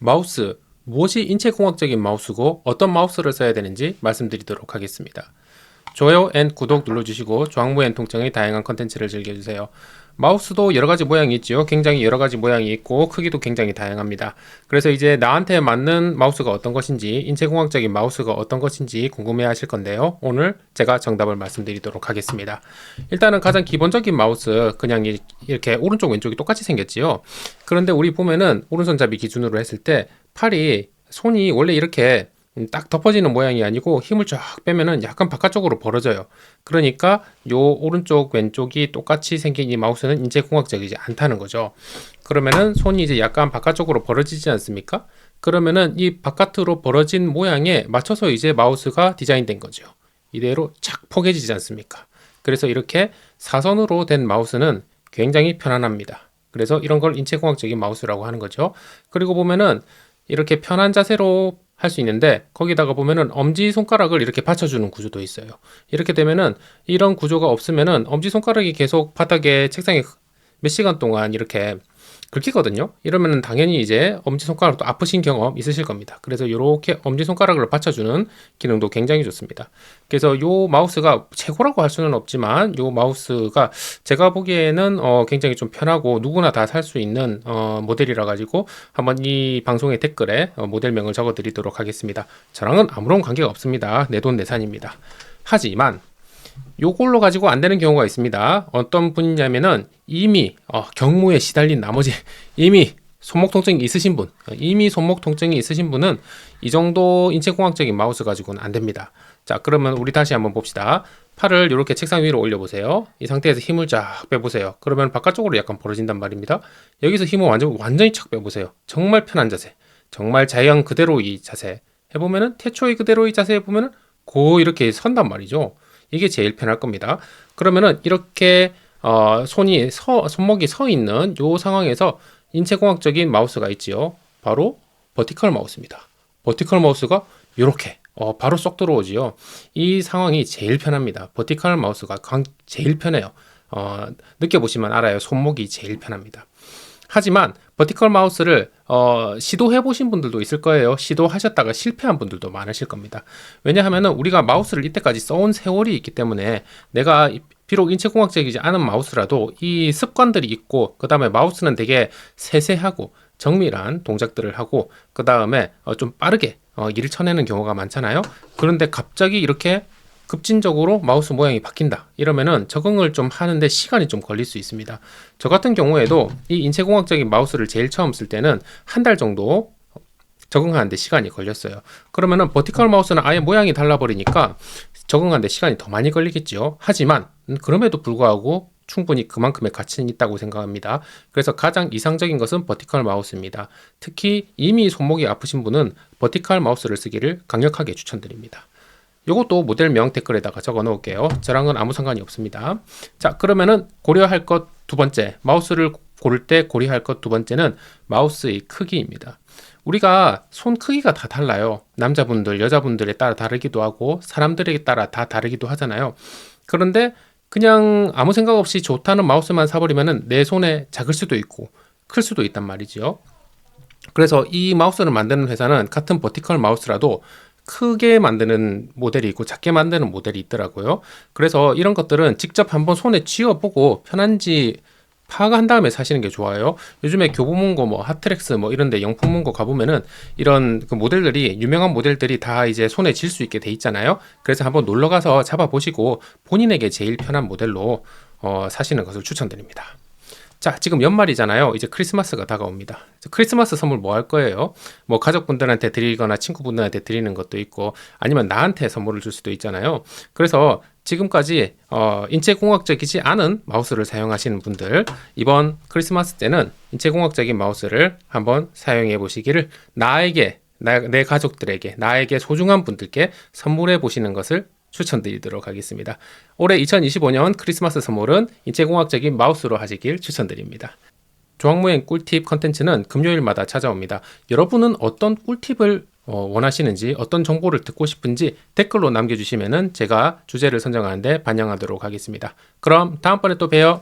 마우스, 무엇이 인체공학적인 마우스고 어떤 마우스를 써야 되는지 말씀드리도록 하겠습니다. 좋아요 앤 구독 눌러주시고 저항무앤 통증의 다양한 컨텐츠를 즐겨주세요. 마우스도 여러가지 모양이 있죠. 굉장히 여러가지 모양이 있고 크기도 굉장히 다양합니다. 그래서 이제 나한테 맞는 마우스가 어떤 것인지, 인체공학적인 마우스가 어떤 것인지 궁금해 하실 건데요. 오늘 제가 정답을 말씀드리도록 하겠습니다. 일단은 가장 기본적인 마우스, 그냥 이렇게 오른쪽 왼쪽이 똑같이 생겼지요. 그런데 우리 보면은 오른손잡이 기준으로 했을 때 손이 원래 이렇게 딱 덮어지는 모양이 아니고 힘을 쫙 빼면은 약간 바깥쪽으로 벌어져요. 그러니까 요 오른쪽 왼쪽이 똑같이 생긴 이 마우스는 인체공학적이지 않다는 거죠. 그러면은 손이 이제 약간 바깥쪽으로 벌어지지 않습니까? 그러면은 이 바깥으로 벌어진 모양에 맞춰서 이제 마우스가 디자인된 거죠. 이대로 착 포개지지 않습니까? 그래서 이렇게 사선으로 된 마우스는 굉장히 편안합니다. 그래서 이런 걸 인체공학적인 마우스라고 하는 거죠. 그리고 보면은 이렇게 편한 자세로 할 수 있는데 거기다가 보면은 엄지손가락을 이렇게 받쳐주는 구조도 있어요. 이렇게 되면은 이런 구조가 없으면은 엄지손가락이 계속 바닥에 책상에 몇 시간 동안 이렇게 긁히거든요. 이러면은 당연히 이제 엄지손가락도 아프신 경험 있으실 겁니다. 그래서 이렇게 엄지손가락을 받쳐주는 기능도 굉장히 좋습니다. 그래서 요 마우스가 최고라고 할 수는 없지만 요 마우스가 제가 보기에는 굉장히 좀 편하고 누구나 다 살 수 있는 모델이라 가지고 한번 이 방송의 댓글에 모델명을 적어 드리도록 하겠습니다. 저랑은 아무런 관계가 없습니다. 내돈내산입니다. 하지만 요걸로 가지고 안 되는 경우가 있습니다. 어떤 분이냐면은 이미 경무에 시달린 나머지 이미 손목 통증이 있으신 분, 이미 손목 통증이 있으신 분은 이 정도 인체공학적인 마우스 가지고는 안 됩니다. 자, 그러면 우리 다시 한번 봅시다. 팔을 이렇게 책상 위로 올려보세요. 이 상태에서 힘을 쫙 빼보세요. 그러면 바깥쪽으로 약간 벌어진단 말입니다. 여기서 힘을 완전히 착 빼보세요. 정말 편한 자세, 정말 자연 그대로의 자세 해보면은 태초의 그대로의 자세 해보면은 이렇게 선단 말이죠. 이게 제일 편할 겁니다. 그러면은 이렇게 손목이 서 있는 요 상황에서 인체공학적인 마우스가 있지요. 바로 버티컬 마우스입니다. 버티컬 마우스가 이렇게 바로 쏙 들어오지요. 이 상황이 제일 편합니다. 버티컬 마우스가 제일 편해요. 느껴보시면 알아요. 손목이 제일 편합니다. 하지만 버티컬 마우스를 시도해 보신 분들도 있을 거예요. 시도하셨다가 실패한 분들도 많으실 겁니다. 왜냐하면 우리가 마우스를 이때까지 써온 세월이 있기 때문에 내가 비록 인체공학적이지 않은 마우스라도 이 습관들이 있고 그 다음에 마우스는 되게 세세하고 정밀한 동작들을 하고 그 다음에 좀 빠르게 일을 쳐내는 경우가 많잖아요. 그런데 갑자기 이렇게 급진적으로 마우스 모양이 바뀐다 이러면은 적응을 좀 하는데 시간이 좀 걸릴 수 있습니다. 저 같은 경우에도 이 인체공학적인 마우스를 제일 처음 쓸 때는 한 달 정도 적응하는데 시간이 걸렸어요. 그러면은 버티컬 마우스는 아예 모양이 달라버리니까 적응하는데 시간이 더 많이 걸리겠죠. 하지만 그럼에도 불구하고 충분히 그만큼의 가치는 있다고 생각합니다. 그래서 가장 이상적인 것은 버티컬 마우스입니다. 특히 이미 손목이 아프신 분은 버티컬 마우스를 쓰기를 강력하게 추천드립니다. 요것도 모델명 댓글에다가 적어 놓을게요. 저랑은 아무 상관이 없습니다. 자, 그러면은 고려할 것 두 번째, 마우스를 고를 때 고려할 것 두 번째는 마우스의 크기입니다. 우리가 손 크기가 다 달라요. 남자분들, 여자분들에 따라 다르기도 하고 사람들에 따라 다 다르기도 하잖아요. 그런데 그냥 아무 생각 없이 좋다는 마우스만 사버리면은 내 손에 작을 수도 있고 클 수도 있단 말이지요. 그래서 이 마우스를 만드는 회사는 같은 버티컬 마우스라도 크게 만드는 모델이 있고 작게 만드는 모델이 있더라고요. 그래서 이런 것들은 직접 한번 손에 쥐어보고 편한지 파악한 다음에 사시는 게 좋아요. 요즘에 교보문고 핫트랙스 이런 데 영품 문고 가보면은 이런 그 모델들이 유명한 모델들이 다 이제 손에 쥘 수 있게 돼 있잖아요. 그래서 한번 놀러 가서 잡아보시고 본인에게 제일 편한 모델로 사시는 것을 추천드립니다. 자, 지금 연말이잖아요. 이제 크리스마스가 다가옵니다. 크리스마스 선물 뭐 할 거예요? 가족분들한테 드리거나 친구분들한테 드리는 것도 있고 아니면 나한테 선물을 줄 수도 있잖아요. 그래서 지금까지 인체공학적이지 않은 마우스를 사용하시는 분들 이번 크리스마스 때는 인체공학적인 마우스를 한번 사용해 보시기를 내 가족들에게 나에게 소중한 분들께 선물해 보시는 것을 추천드리도록 하겠습니다. 올해 2025년 크리스마스 선물은 인체공학적인 마우스로 하시길 추천드립니다. 조항무행 꿀팁 컨텐츠는 금요일마다 찾아옵니다. 여러분은 어떤 꿀팁을 원하시는지 어떤 정보를 듣고 싶은지 댓글로 남겨주시면 제가 주제를 선정하는데 반영하도록 하겠습니다. 그럼 다음번에 또 봬요.